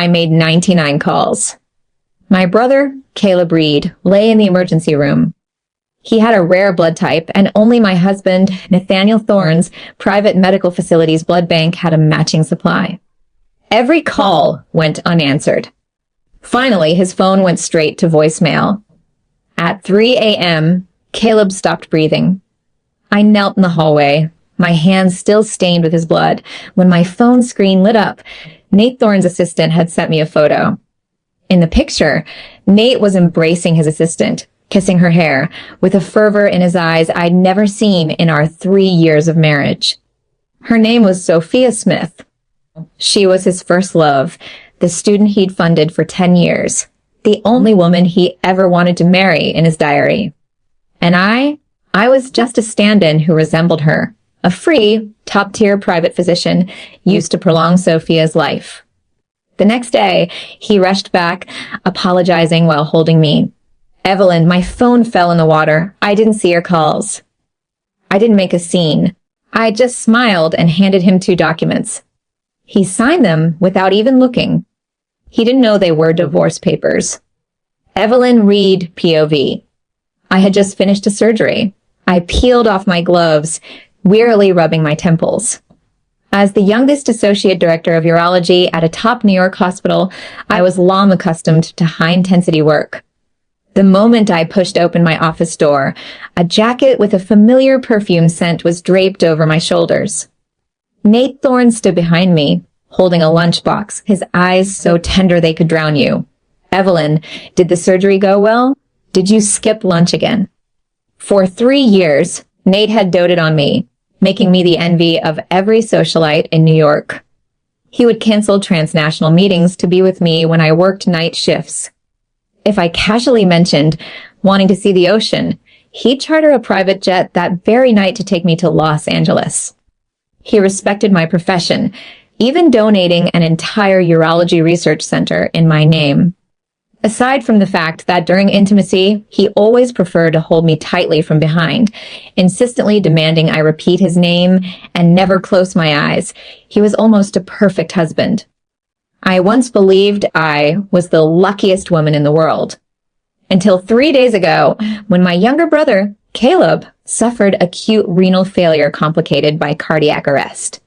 I made 99 calls. My brother, Caleb Reed, lay in the emergency room. He had a rare blood type, and only my husband, Nathaniel Thorne's private medical facility's blood bank had a matching supply. Every call went unanswered. Finally, his phone went straight to voicemail. At 3 a.m., Caleb stopped breathing. I knelt in the hallway, my hands still stained with his blood. When my phone screen lit up, Nate Thorne's assistant had sent me a photo. In the picture, Nate was embracing his assistant, kissing her hair, with a fervor in his eyes I'd never seen in our 3 years of marriage. Her name was Sophia Smith. She was his first love, the student he'd funded for 10 years, the only woman he ever wanted to marry in his diary. And I was just a stand-in who resembled her, a free, top-tier private physician used to prolong Sophia's life. The next day, he rushed back, apologizing while holding me. Evelyn, my phone fell in the water. I didn't see your calls. I didn't make a scene. I just smiled and handed him 2 documents. He signed them without even looking. He didn't know they were divorce papers. Evelyn Reed, POV. I had just finished a surgery. I peeled off my gloves, wearily rubbing my temples. As the youngest associate director of urology at a top New York hospital, I was long accustomed to high-intensity work. The moment I pushed open my office door, a jacket with a familiar perfume scent was draped over my shoulders. Nate Thorne stood behind me, holding a lunchbox, his eyes so tender they could drown you. Evelyn, did the surgery go well? Did you skip lunch again? For 3 years, Nate had doted on me, making me the envy of every socialite in New York. He would cancel transnational meetings to be with me when I worked night shifts. If I casually mentioned wanting to see the ocean, he'd charter a private jet that very night to take me to Los Angeles. He respected my profession, even donating an entire urology research center in my name. Aside from the fact that during intimacy, he always preferred to hold me tightly from behind, insistently demanding I repeat his name and never close my eyes, he was almost a perfect husband. I once believed I was the luckiest woman in the world. Until 3 days ago, when my younger brother, Caleb, suffered acute renal failure complicated by cardiac arrest.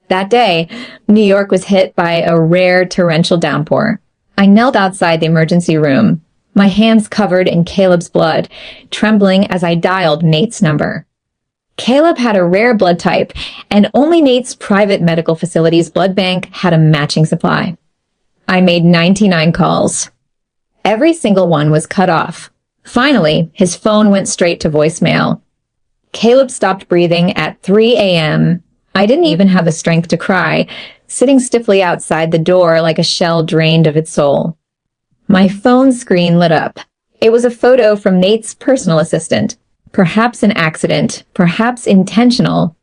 That day, New York was hit by a rare torrential downpour. I knelt outside the emergency room, my hands covered in Caleb's blood, trembling as I dialed Nate's number. Caleb had a rare blood type, and only Nate's private medical facility's blood bank had a matching supply. I made 99 calls. Every single one was cut off. Finally, his phone went straight to voicemail. Caleb stopped breathing at 3 a.m. I didn't even have the strength to cry, sitting stiffly outside the door like a shell drained of its soul. My phone screen lit up. It was a photo from Nate's personal assistant. Perhaps an accident, perhaps intentional.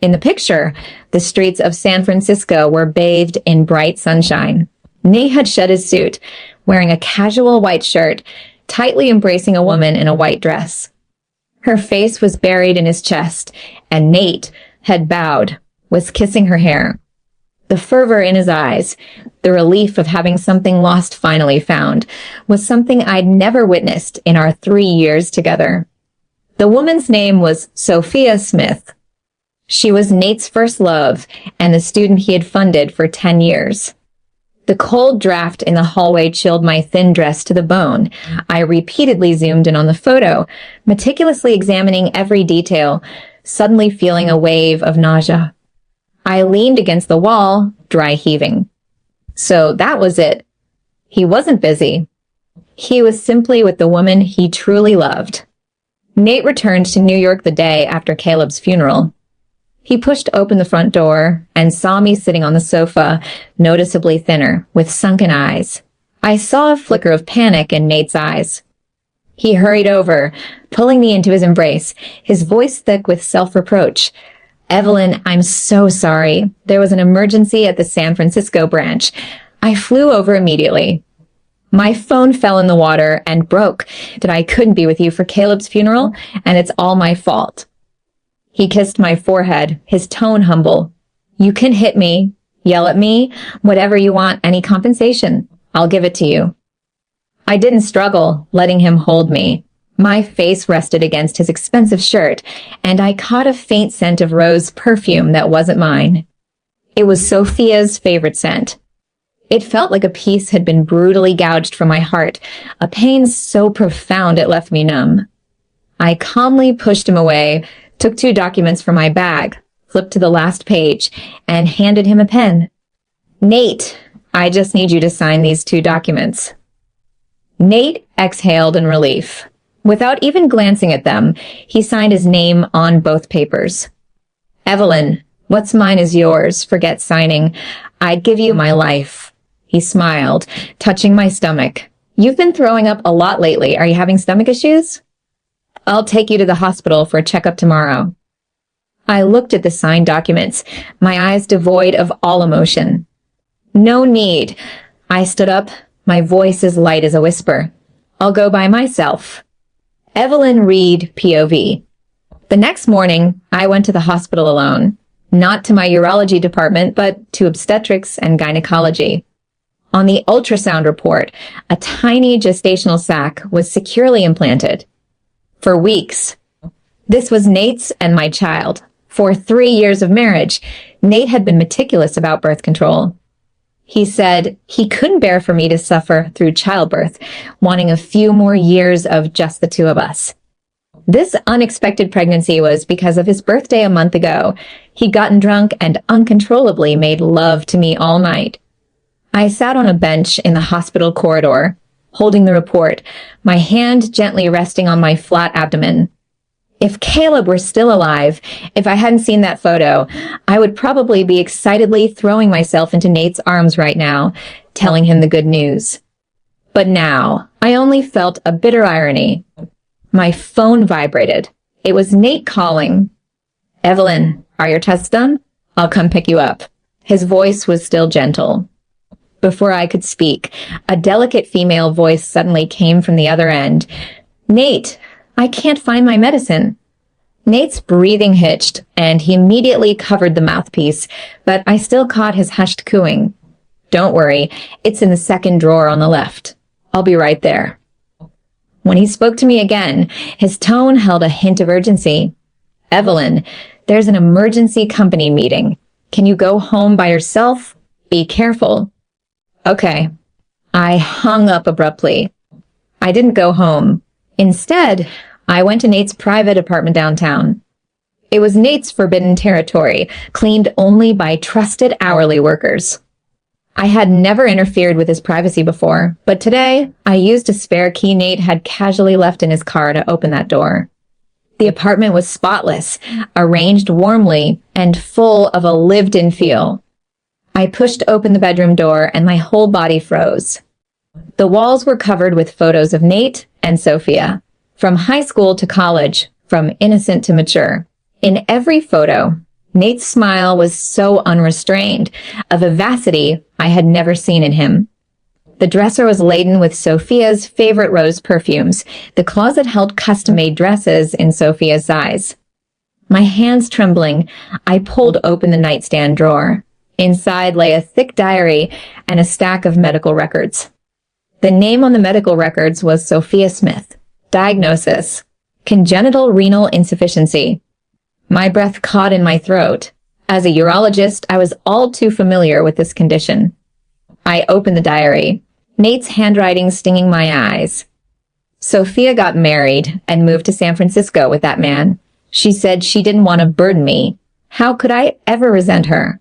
In the picture, the streets of San Francisco were bathed in bright sunshine. Nate had shed his suit, wearing a casual white shirt, tightly embracing a woman in a white dress. Her face was buried in his chest, and Nate, head bowed, was kissing her hair. The fervor in his eyes, the relief of having something lost finally found, was something I'd never witnessed in our 3 years together. The woman's name was Sophia Smith. She was Nate's first love and the student he had funded for 10 years. The cold draft in the hallway chilled my thin dress to the bone. I repeatedly zoomed in on the photo, meticulously examining every detail, suddenly feeling a wave of nausea. I leaned against the wall, dry heaving. So that was it. He wasn't busy. He was simply with the woman he truly loved. Nate returned to New York the day after Caleb's funeral. He pushed open the front door and saw me sitting on the sofa, noticeably thinner, with sunken eyes. I saw a flicker of panic in Nate's eyes. He hurried over, pulling me into his embrace, his voice thick with self-reproach. "Evelyn, I'm so sorry. There was an emergency at the San Francisco branch. I flew over immediately. My phone fell in the water and broke that I couldn't be with you for Caleb's funeral, and it's all my fault." He kissed my forehead, his tone humble. "You can hit me. Yell at me, whatever you want, any compensation. I'll give it to you. I didn't struggle, letting him hold me. My face rested against his expensive shirt, and I caught a faint scent of rose perfume that wasn't mine. It was Sophia's favorite scent. It felt like a piece had been brutally gouged from my heart, a pain so profound it left me numb. I calmly pushed him away, took 2 documents from my bag, flipped to the last page, and handed him a pen. Nate, I just need you to sign these 2 documents. Nate exhaled in relief. Without even glancing at them, he signed his name on both papers. Evelyn, what's mine is yours. Forget signing. I'd give you my life. He smiled, touching my stomach. You've been throwing up a lot lately. Are you having stomach issues? I'll take you to the hospital for a checkup tomorrow. I looked at the signed documents, my eyes devoid of all emotion. No need. I stood up, my voice as light as a whisper. I'll go by myself. Evelyn Reed, POV. The next morning, I went to the hospital alone. Not to my urology department, but to obstetrics and gynecology. On the ultrasound report, a tiny gestational sac was securely implanted. For weeks. This was Nate's and my child. For 3 years of marriage, Nate had been meticulous about birth control. He said he couldn't bear for me to suffer through childbirth, wanting a few more years of just the 2 of us. This unexpected pregnancy was because of his birthday a month ago. He'd gotten drunk and uncontrollably made love to me all night. I sat on a bench in the hospital corridor, holding the report, my hand gently resting on my flat abdomen. If Caleb were still alive, if I hadn't seen that photo, I would probably be excitedly throwing myself into Nate's arms right now, telling him the good news. But now, I only felt a bitter irony. My phone vibrated. It was Nate calling. Evelyn, are your tests done? I'll come pick you up. His voice was still gentle. Before I could speak, a delicate female voice suddenly came from the other end. Nate, I can't find my medicine. Nate's breathing hitched, and he immediately covered the mouthpiece, but I still caught his hushed cooing. Don't worry, it's in the second drawer on the left. I'll be right there. When he spoke to me again, his tone held a hint of urgency. Evelyn, there's an emergency company meeting. Can you go home by yourself? Be careful. Okay. I hung up abruptly. I didn't go home. Instead, I went to Nate's private apartment downtown. It was Nate's forbidden territory, cleaned only by trusted hourly workers. I had never interfered with his privacy before, but today I used a spare key Nate had casually left in his car to open that door. The apartment was spotless, arranged warmly, and full of a lived-in feel. I pushed open the bedroom door and my whole body froze. The walls were covered with photos of Nate and Sophia, from high school to college, from innocent to mature. In every photo, Nate's smile was so unrestrained, a vivacity I had never seen in him. The dresser was laden with Sophia's favorite rose perfumes. The closet held custom-made dresses in Sophia's size. My hands trembling, I pulled open the nightstand drawer. Inside lay a thick diary and a stack of medical records. The name on the medical records was Sophia Smith. Diagnosis: congenital renal insufficiency. My breath caught in my throat. As a urologist, I was all too familiar with this condition. I opened the diary, Nate's handwriting stinging my eyes. Sophia got married and moved to San Francisco with that man. She said she didn't want to burden me. How could I ever resent her?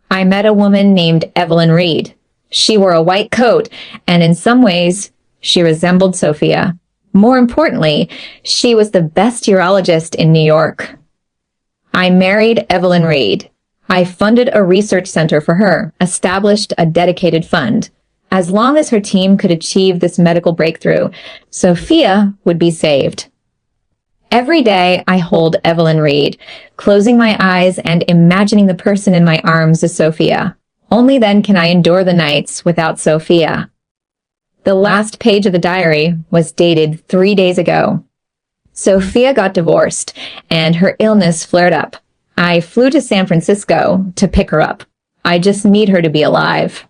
I met a woman named Evelyn Reed. She wore a white coat, and in some ways, she resembled Sophia. More importantly, she was the best urologist in New York. I married Evelyn Reed. I funded a research center for her, established a dedicated fund. As long as her team could achieve this medical breakthrough, Sophia would be saved. Every day I hold Evelyn Reed, closing my eyes and imagining the person in my arms as Sophia. Only then can I endure the nights without Sophia. The last page of the diary was dated 3 days ago. Sophia got divorced, and her illness flared up. I flew to San Francisco to pick her up. I just need her to be alive.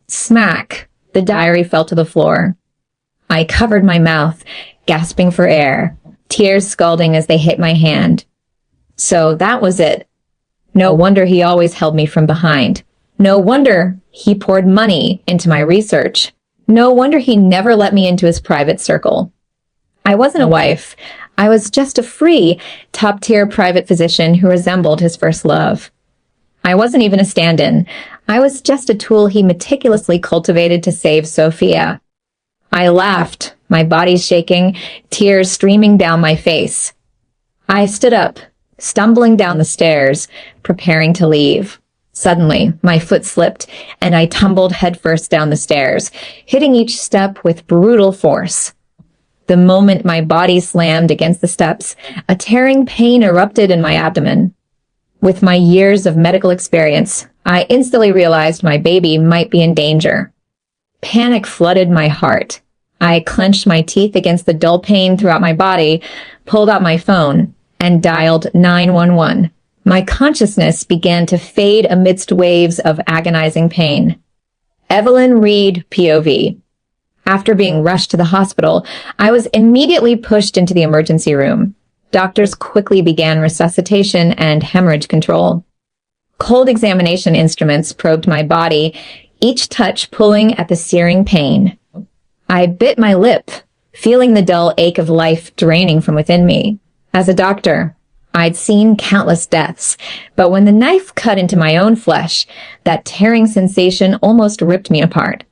Smack! The diary fell to the floor. I covered my mouth, gasping for air, tears scalding as they hit my hand. So that was it. No wonder he always held me from behind. No wonder he poured money into my research. No wonder he never let me into his private circle. I wasn't a wife. I was just a free, top-tier private physician who resembled his first love. I wasn't even a stand-in. I was just a tool he meticulously cultivated to save Sophia. I laughed, my body shaking, tears streaming down my face. I stood up, stumbling down the stairs, preparing to leave. Suddenly, my foot slipped, and I tumbled headfirst down the stairs, hitting each step with brutal force. The moment my body slammed against the steps, a tearing pain erupted in my abdomen. With my years of medical experience, I instantly realized my baby might be in danger. Panic flooded my heart. I clenched my teeth against the dull pain throughout my body, pulled out my phone, and dialed 911. My consciousness began to fade amidst waves of agonizing pain. Evelyn Reed, POV. After being rushed to the hospital, I was immediately pushed into the emergency room. Doctors quickly began resuscitation and hemorrhage control. Cold examination instruments probed my body, each touch pulling at the searing pain. I bit my lip, feeling the dull ache of life draining from within me. As a doctor, I'd seen countless deaths, but when the knife cut into my own flesh, that tearing sensation almost ripped me apart.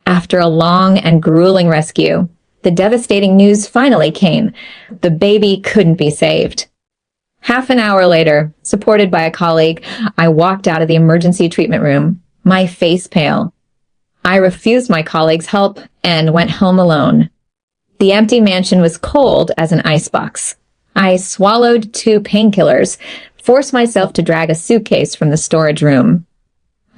After a long and grueling rescue, the devastating news finally came. The baby couldn't be saved. Half an hour later, supported by a colleague, I walked out of the emergency treatment room, my face pale. I refused my colleague's help and went home alone. The empty mansion was cold as an icebox. I swallowed 2 painkillers, forced myself to drag a suitcase from the storage room.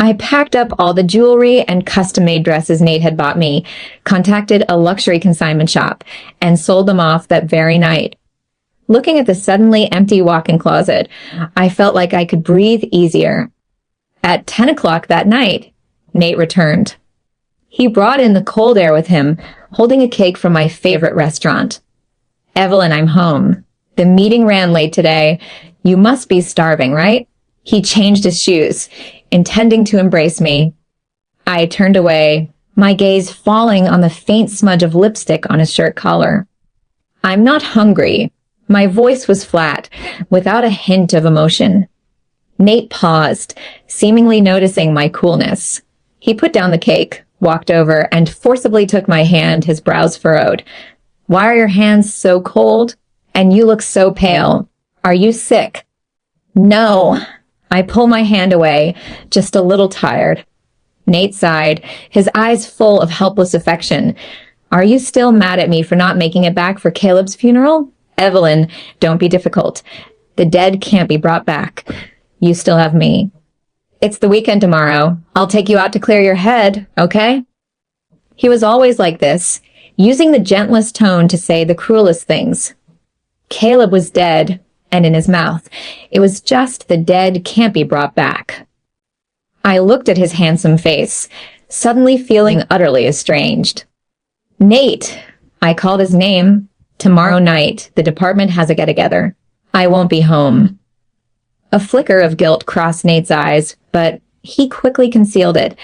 I packed up all the jewelry and custom-made dresses Nate had bought me, contacted a luxury consignment shop, and sold them off that very night. Looking at the suddenly empty walk-in closet, I felt like I could breathe easier. At 10 o'clock that night, Nate returned. He brought in the cold air with him, holding a cake from my favorite restaurant. "Evelyn, I'm home. The meeting ran late today. You must be starving, right?" He changed his shoes, intending to embrace me. I turned away, my gaze falling on the faint smudge of lipstick on his shirt collar. "I'm not hungry." My voice was flat, without a hint of emotion. Nate paused, seemingly noticing my coolness. He put down the cake, walked over, and forcibly took my hand, his brows furrowed. "Why are your hands so cold? And you look so pale. Are you sick?" "No." I pull my hand away, just a little tired. Nate sighed, his eyes full of helpless affection. "Are you still mad at me for not making it back for Caleb's funeral?" "Evelyn, don't be difficult. The dead can't be brought back. You still have me. It's the weekend tomorrow. I'll take you out to clear your head, okay?" He was always like this, using the gentlest tone to say the cruelest things. Caleb was dead, and in his mouth, it was just the dead can't be brought back. I looked at his handsome face, suddenly feeling utterly estranged. "Nate," I called his name. "Tomorrow night, the department has a get-together. I won't be home." A flicker of guilt crossed Nate's eyes, but he quickly concealed it.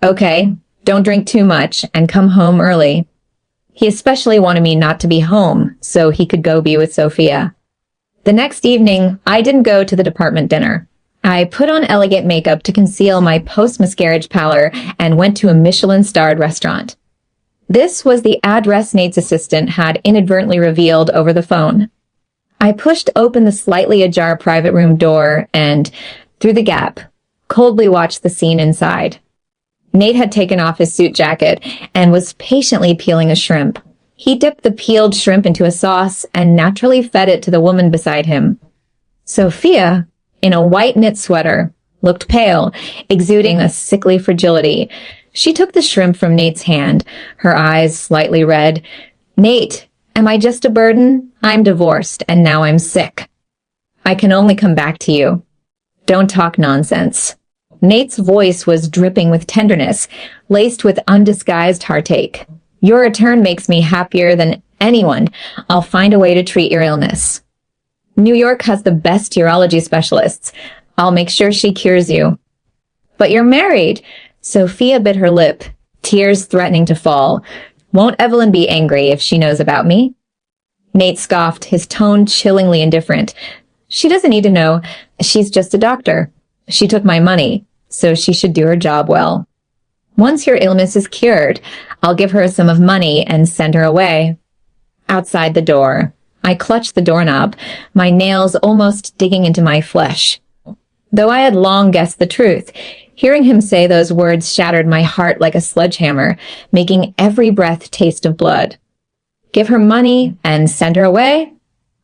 "Okay, don't drink too much and come home early." He especially wanted me not to be home so he could go be with Sophia. The next evening, I didn't go to the department dinner. I put on elegant makeup to conceal my post-miscarriage pallor and went to a Michelin-starred restaurant. This was the address Nate's assistant had inadvertently revealed over the phone. I pushed open the slightly ajar private room door and, through the gap, coldly watched the scene inside. Nate had taken off his suit jacket and was patiently peeling a shrimp. He dipped the peeled shrimp into a sauce and naturally fed it to the woman beside him. Sophia, in a white knit sweater, looked pale, exuding a sickly fragility. She took the shrimp from Nate's hand, her eyes slightly red. "Nate, am I just a burden? I'm divorced, and now I'm sick. I can only come back to you. Don't talk nonsense." Nate's voice was dripping with tenderness, laced with undisguised heartache. Your return makes me happier than anyone. I'll find a way to treat your illness. New York has the best urology specialists. I'll make sure she cures you. But you're married. Sophia bit her lip, tears threatening to fall. Won't Evelyn be angry if she knows about me? Nate scoffed, his tone chillingly indifferent. She doesn't need to know. She's just a doctor. She took my money, so she should do her job well. Once your illness is cured, I'll give her a sum of money and send her away. Outside the door, I clutched the doorknob, my nails almost digging into my flesh. Though I had long guessed the truth, hearing him say those words shattered my heart like a sledgehammer, making every breath taste of blood. Give her money and send her away?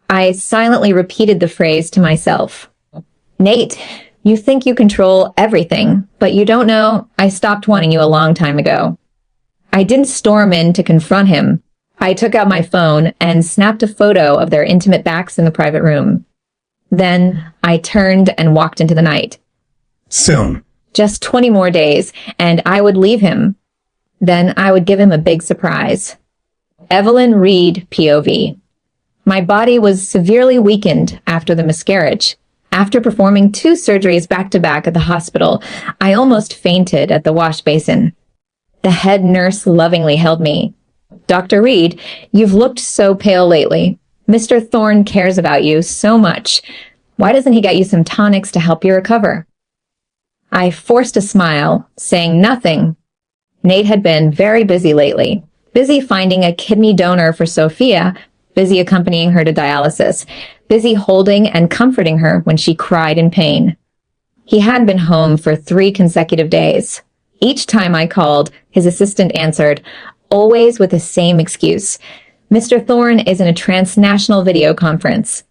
I silently repeated the phrase to myself. Nate, you think you control everything, but you don't know I stopped wanting you a long time ago. I didn't storm in to confront him. I took out my phone and snapped a photo of their intimate backs in the private room. Then I turned and walked into the night. Soon. Just 20 more days, and I would leave him. Then I would give him a big surprise. Evelyn Reed, POV. My body was severely weakened after the miscarriage. After performing 2 surgeries back-to-back at the hospital, I almost fainted at the wash basin. The head nurse lovingly held me. Dr. Reed, you've looked so pale lately. Mr. Thorne cares about you so much. Why doesn't he get you some tonics to help you recover? I forced a smile, saying nothing. Nate had been very busy lately. Busy finding a kidney donor for Sophia, busy accompanying her to dialysis, busy holding and comforting her when she cried in pain. He had been home for 3 consecutive days. Each time I called, his assistant answered, always with the same excuse. Mr. Thorne is in a transnational video conference.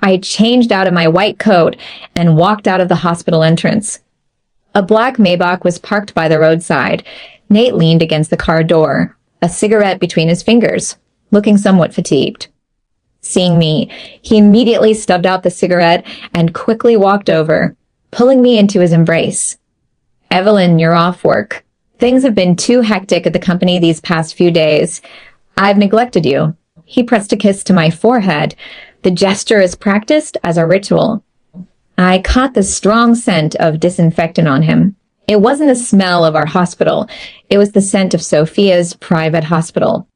I changed out of my white coat and walked out of the hospital entrance. A black Maybach was parked by the roadside. Nate leaned against the car door, a cigarette between his fingers, looking somewhat fatigued. Seeing me, he immediately stubbed out the cigarette and quickly walked over, pulling me into his embrace. Evelyn, you're off work. Things have been too hectic at the company these past few days. I've neglected you. He pressed a kiss to my forehead, the gesture as practiced as a ritual. I caught the strong scent of disinfectant on him. It wasn't the smell of our hospital. It was the scent of Sophia's private hospital.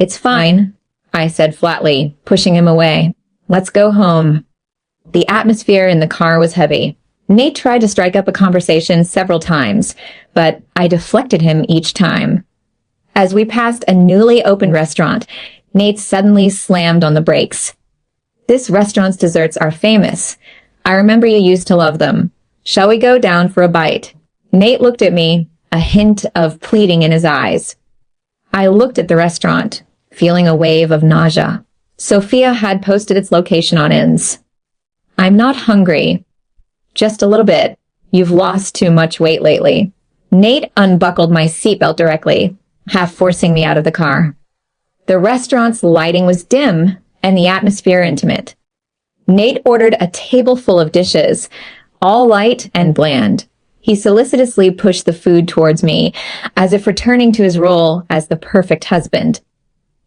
It's fine, I said flatly, pushing him away. Let's go home. The atmosphere in the car was heavy. Nate tried to strike up a conversation several times, but I deflected him each time. As we passed a newly opened restaurant, Nate suddenly slammed on the brakes. This restaurant's desserts are famous. I remember you used to love them. Shall we go down for a bite? Nate looked at me, a hint of pleading in his eyes. I looked at the restaurant, feeling a wave of nausea. Sophia had posted its location on Ins. I'm not hungry. Just a little bit. You've lost too much weight lately. Nate unbuckled my seatbelt directly, half forcing me out of the car. The restaurant's lighting was dim and the atmosphere intimate. Nate ordered a table full of dishes, all light and bland. He solicitously pushed the food towards me, as if returning to his role as the perfect husband.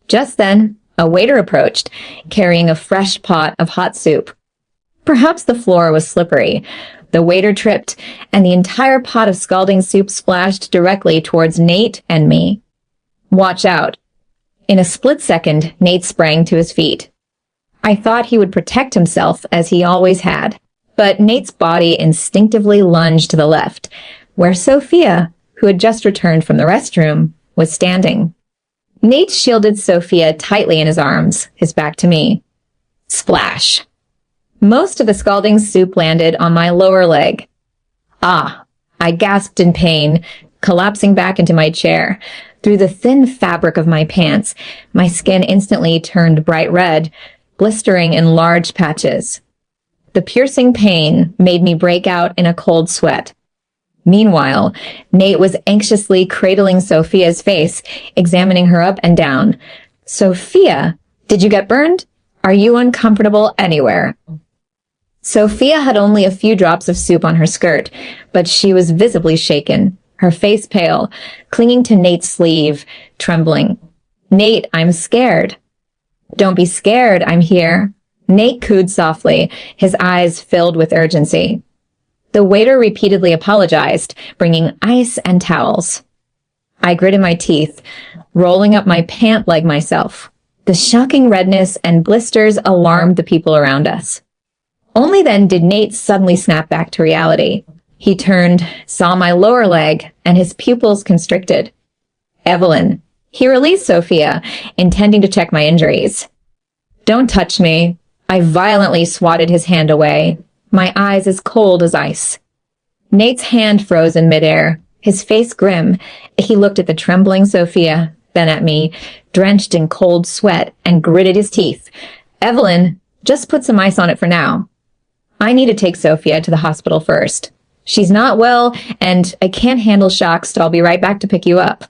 Just then, a waiter approached, carrying a fresh pot of hot soup. Perhaps the floor was slippery. The waiter tripped, and the entire pot of scalding soup splashed directly towards Nate and me. Watch out. In a split second, Nate sprang to his feet. I thought he would protect himself, as he always had. But Nate's body instinctively lunged to the left, where Sophia, who had just returned from the restroom, was standing. Nate shielded Sophia tightly in his arms, his back to me. Splash. Most of the scalding soup landed on my lower leg. Ah, I gasped in pain, collapsing back into my chair. Through the thin fabric of my pants, my skin instantly turned bright red, blistering in large patches. The piercing pain made me break out in a cold sweat. Meanwhile, Nate was anxiously cradling Sophia's face, examining her up and down. Sophia, did you get burned? Are you uncomfortable anywhere? Sophia had only a few drops of soup on her skirt, but she was visibly shaken, her face pale, clinging to Nate's sleeve, trembling. "Nate, I'm scared." "Don't be scared, I'm here." Nate cooed softly, his eyes filled with urgency. The waiter repeatedly apologized, bringing ice and towels. I gritted my teeth, rolling up my pant leg myself. The shocking redness and blisters alarmed the people around us. Only then did Nate suddenly snap back to reality. He turned, saw my lower leg, and his pupils constricted. "Evelyn." He released Sophia, intending to check my injuries. "Don't touch me." I violently swatted his hand away, my eyes as cold as ice. Nate's hand froze in midair, his face grim. He looked at the trembling Sophia, then at me, drenched in cold sweat, and gritted his teeth. "Evelyn, just put some ice on it for now. I need to take Sophia to the hospital first. She's not well, and I can't handle shocks, so I'll be right back to pick you up."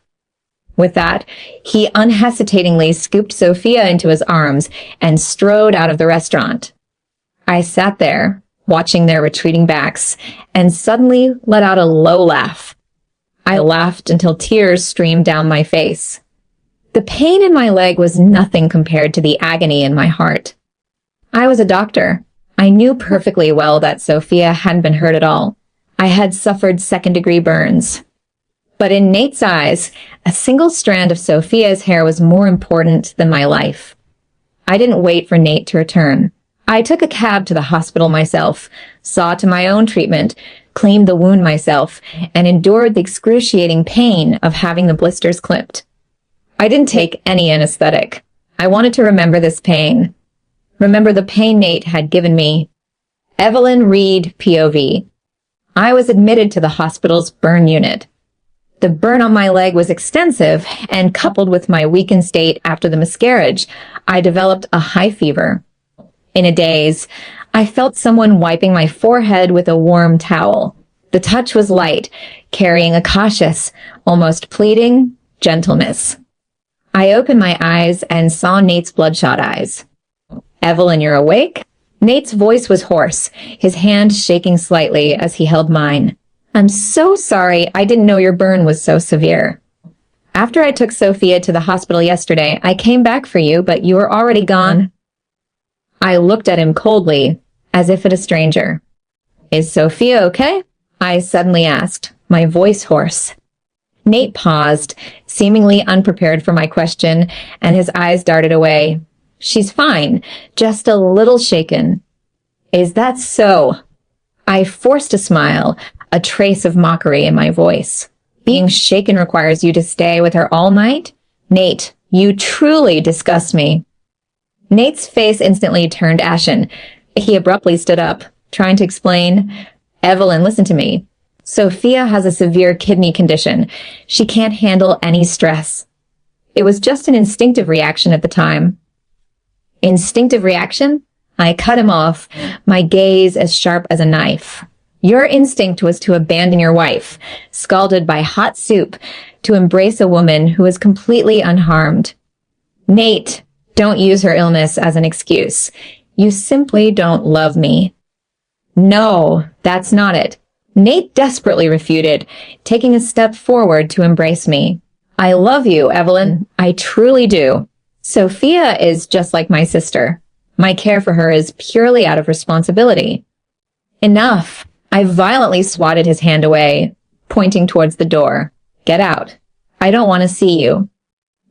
With that, he unhesitatingly scooped Sophia into his arms and strode out of the restaurant. I sat there, watching their retreating backs, and suddenly let out a low laugh. I laughed until tears streamed down my face. The pain in my leg was nothing compared to the agony in my heart. I was a doctor. I knew perfectly well that Sophia hadn't been hurt at all. I had suffered second-degree burns. But in Nate's eyes, a single strand of Sophia's hair was more important than my life. I didn't wait for Nate to return. I took a cab to the hospital myself, saw to my own treatment, cleaned the wound myself, and endured the excruciating pain of having the blisters clipped. I didn't take any anesthetic. I wanted to remember this pain. Remember the pain Nate had given me. Evelyn Reed, POV. I was admitted to the hospital's burn unit. The burn on my leg was extensive, and coupled with my weakened state after the miscarriage, I developed a high fever. In a daze, I felt someone wiping my forehead with a warm towel. The touch was light, carrying a cautious, almost pleading, gentleness. I opened my eyes and saw Nate's bloodshot eyes. "Evelyn, you're awake?" Nate's voice was hoarse, his hand shaking slightly as he held mine. "I'm so sorry. I didn't know your burn was so severe. After I took Sophia to the hospital yesterday, I came back for you, but you were already gone." I looked at him coldly, as if at a stranger. "Is Sophia okay?" I suddenly asked, my voice hoarse. Nate paused, seemingly unprepared for my question, and his eyes darted away. "She's fine, just a little shaken." "Is that so?" I forced a smile, a trace of mockery in my voice. "Being shaken requires you to stay with her all night? Nate, you truly disgust me." Nate's face instantly turned ashen. He abruptly stood up, trying to explain. "Evelyn, listen to me. Sophia has a severe kidney condition. She can't handle any stress. It was just an instinctive reaction at the time." "Instinctive reaction?" I cut him off, my gaze as sharp as a knife. "Your instinct was to abandon your wife, scalded by hot soup, to embrace a woman who is completely unharmed. Nate, don't use her illness as an excuse. You simply don't love me." "No, that's not it." Nate desperately refuted, taking a step forward to embrace me. "I love you, Evelyn. I truly do. Sophia is just like my sister. My care for her is purely out of responsibility." "Enough." I violently swatted his hand away, pointing towards the door. "Get out. I don't want to see you."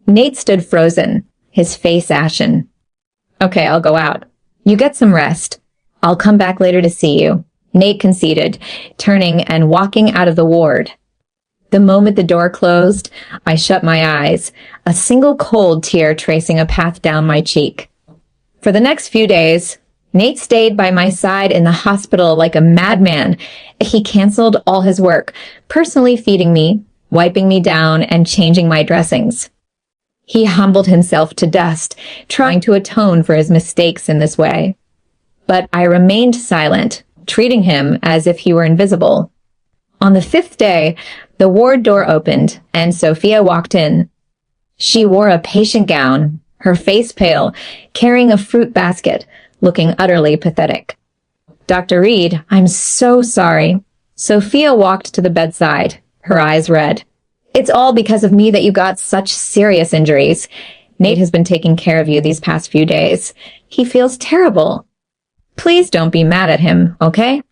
Nate stood frozen, his face ashen. "Okay, I'll go out. You get some rest. I'll come back later to see you," Nate conceded, turning and walking out of the ward. The moment the door closed, I shut my eyes, a single cold tear tracing a path down my cheek. For the next few days, Nate stayed by my side in the hospital like a madman. He canceled all his work, personally feeding me, wiping me down, and changing my dressings. He humbled himself to dust, trying to atone for his mistakes in this way. But I remained silent, treating him as if he were invisible. On the 5th day, the ward door opened, and Sophia walked in. She wore a patient gown, her face pale, carrying a fruit basket, looking utterly pathetic. Dr. Reed, I'm so sorry. Sophia walked to the bedside, her eyes red. It's all because of me that you got such serious injuries. Nate has been taking care of you these past few days. He feels terrible. Please don't be mad at him, okay?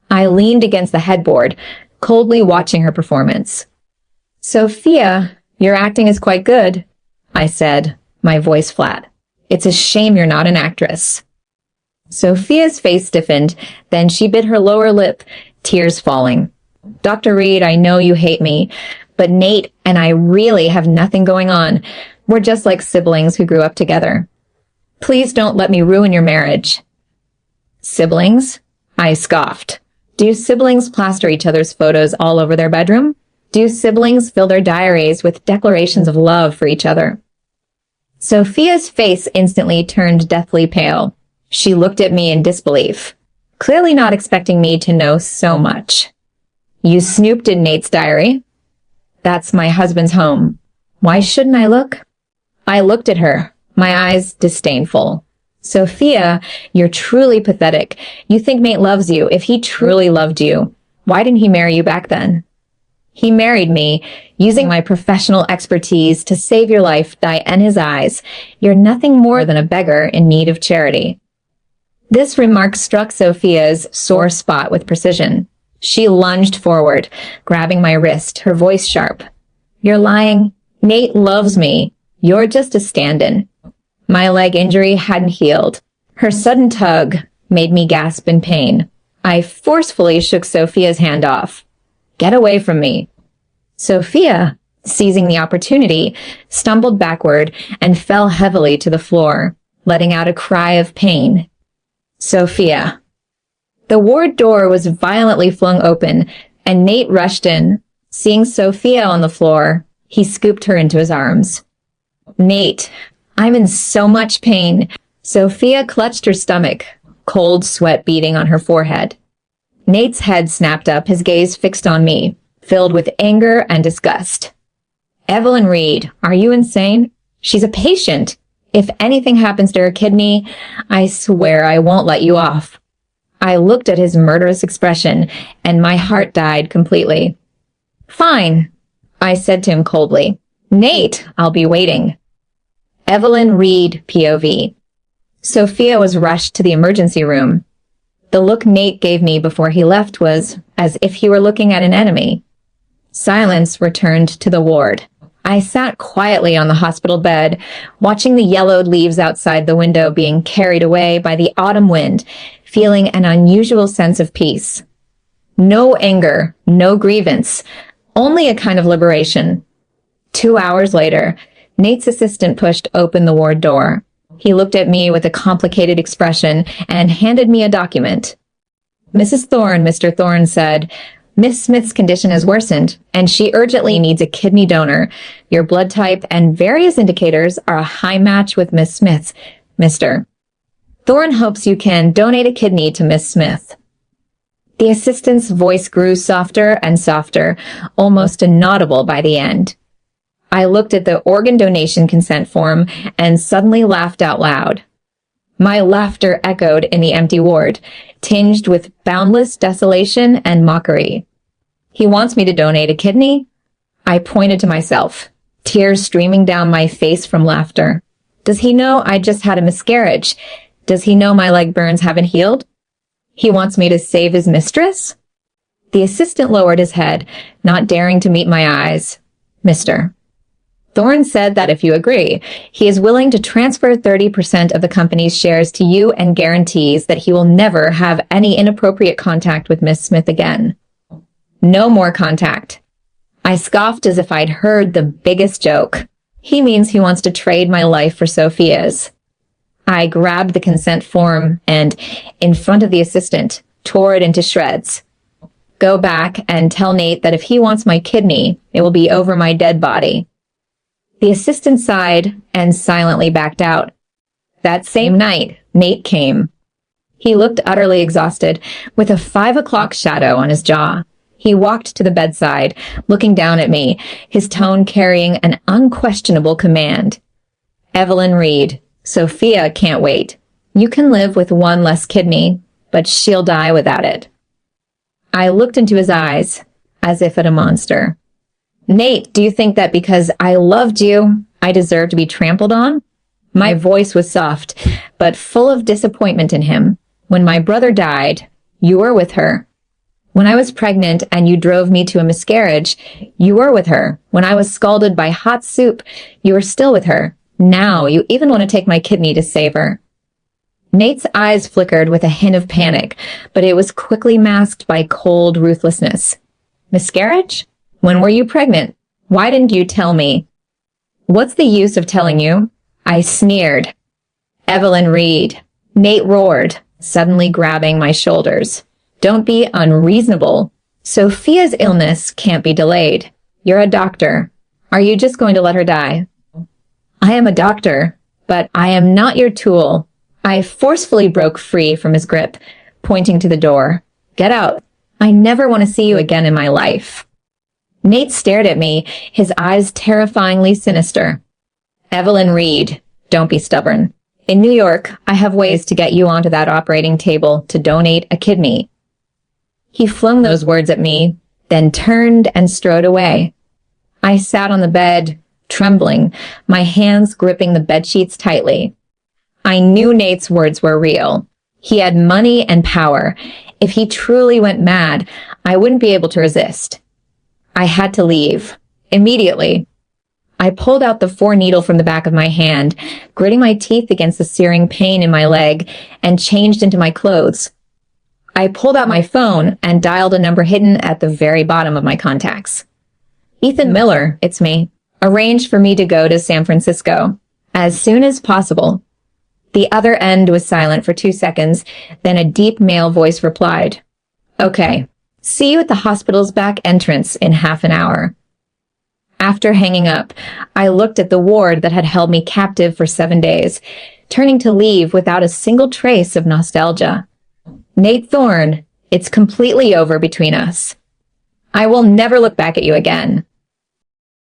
I leaned against the headboard, coldly watching her performance. Sophia, your acting is quite good, I said, my voice flat. It's a shame you're not an actress. Sophia's face stiffened, then she bit her lower lip, tears falling. Dr. Reed, I know you hate me, but Nate and I really have nothing going on. We're just like siblings who grew up together. Please don't let me ruin your marriage. Siblings? I scoffed. Do siblings plaster each other's photos all over their bedroom? Do siblings fill their diaries with declarations of love for each other? Sophia's face instantly turned deathly pale. She looked at me in disbelief, clearly not expecting me to know so much. You snooped in Nate's diary? That's my husband's home. Why shouldn't I look? I looked at her, my eyes disdainful. Sophia, you're truly pathetic. You think Nate loves you. If he truly loved you, why didn't he marry you back then? He married me, using my professional expertise to save your life, in his eyes. You're nothing more than a beggar in need of charity. This remark struck Sophia's sore spot with precision. She lunged forward, grabbing my wrist, her voice sharp. You're lying. Nate loves me. You're just a stand-in. My leg injury hadn't healed. Her sudden tug made me gasp in pain. I forcefully shook Sophia's hand off. Get away from me. Sophia, seizing the opportunity, stumbled backward and fell heavily to the floor, letting out a cry of pain. Sophia. The ward door was violently flung open, and Nate rushed in. Seeing Sophia on the floor, he scooped her into his arms. Nate, I'm in so much pain. Sophia clutched her stomach, cold sweat beading on her forehead. Nate's head snapped up, his gaze fixed on me, filled with anger and disgust. Evelyn Reed, are you insane? She's a patient. If anything happens to her kidney, I swear I won't let you off. I looked at his murderous expression, and my heart died completely. Fine, I said to him coldly. Nate, I'll be waiting. Evelyn Reed, POV. Sophia was rushed to the emergency room. The look Nate gave me before he left was as if he were looking at an enemy. Silence returned to the ward. I sat quietly on the hospital bed, watching the yellowed leaves outside the window being carried away by the autumn wind, feeling an unusual sense of peace. No anger, no grievance, only a kind of liberation. 2 hours later, Nate's assistant pushed open the ward door. He looked at me with a complicated expression and handed me a document. Mrs. Thorne, Mr. Thorne said, Miss Smith's condition has worsened, and she urgently needs a kidney donor. Your blood type and various indicators are a high match with Miss Smith's, Mr. Thorne hopes you can donate a kidney to Miss Smith. The assistant's voice grew softer and softer, almost inaudible by the end. I looked at the organ donation consent form and suddenly laughed out loud. My laughter echoed in the empty ward, tinged with boundless desolation and mockery. He wants me to donate a kidney? I pointed to myself, tears streaming down my face from laughter. Does he know I just had a miscarriage? Does he know my leg burns haven't healed? He wants me to save his mistress? The assistant lowered his head, not daring to meet my eyes. Mr. Thorne said that if you agree, he is willing to transfer 30% of the company's shares to you and guarantees that he will never have any inappropriate contact with Miss Smith again. No more contact. I scoffed as if I'd heard the biggest joke. He means he wants to trade my life for Sophia's. I grabbed the consent form and, in front of the assistant, tore it into shreds. Go back and tell Nate that if he wants my kidney, it will be over my dead body. The assistant sighed and silently backed out. That same night, Nate came. He looked utterly exhausted, with a 5 o'clock shadow on his jaw. He walked to the bedside, looking down at me, his tone carrying an unquestionable command. Evelyn Reed, Sophia can't wait. You can live with one less kidney, but she'll die without it. I looked into his eyes, as if at a monster. Nate, do you think that because I loved you, I deserve to be trampled on? My voice was soft, but full of disappointment in him. When my brother died, you were with her. When I was pregnant and you drove me to a miscarriage, you were with her. When I was scalded by hot soup, you were still with her. Now you even want to take my kidney to save her. Nate's eyes flickered with a hint of panic, but it was quickly masked by cold ruthlessness. Miscarriage? When were you pregnant? Why didn't you tell me? What's the use of telling you? I sneered. Evelyn Reed. Nate roared, suddenly grabbing my shoulders. Don't be unreasonable. Sophia's illness can't be delayed. You're a doctor. Are you just going to let her die? I am a doctor, but I am not your tool. I forcefully broke free from his grip, pointing to the door. Get out. I never want to see you again in my life. Nate stared at me, his eyes terrifyingly sinister. Evelyn Reed, don't be stubborn. In New York, I have ways to get you onto that operating table to donate a kidney. He flung those words at me, then turned and strode away. I sat on the bed, trembling, my hands gripping the bedsheets tightly. I knew Nate's words were real. He had money and power. If he truly went mad, I wouldn't be able to resist. I had to leave. Immediately. I pulled out the 4-needle from the back of my hand, gritting my teeth against the searing pain in my leg, and changed into my clothes. I pulled out my phone and dialed a number hidden at the very bottom of my contacts. Ethan Miller, it's me. Arrange for me to go to San Francisco. As soon as possible. The other end was silent for 2 seconds, then a deep male voice replied, Okay, see you at the hospital's back entrance in half an hour. After hanging up, I looked at the ward that had held me captive for 7 days, turning to leave without a single trace of nostalgia. Nate Thorne, it's completely over between us. I will never look back at you again.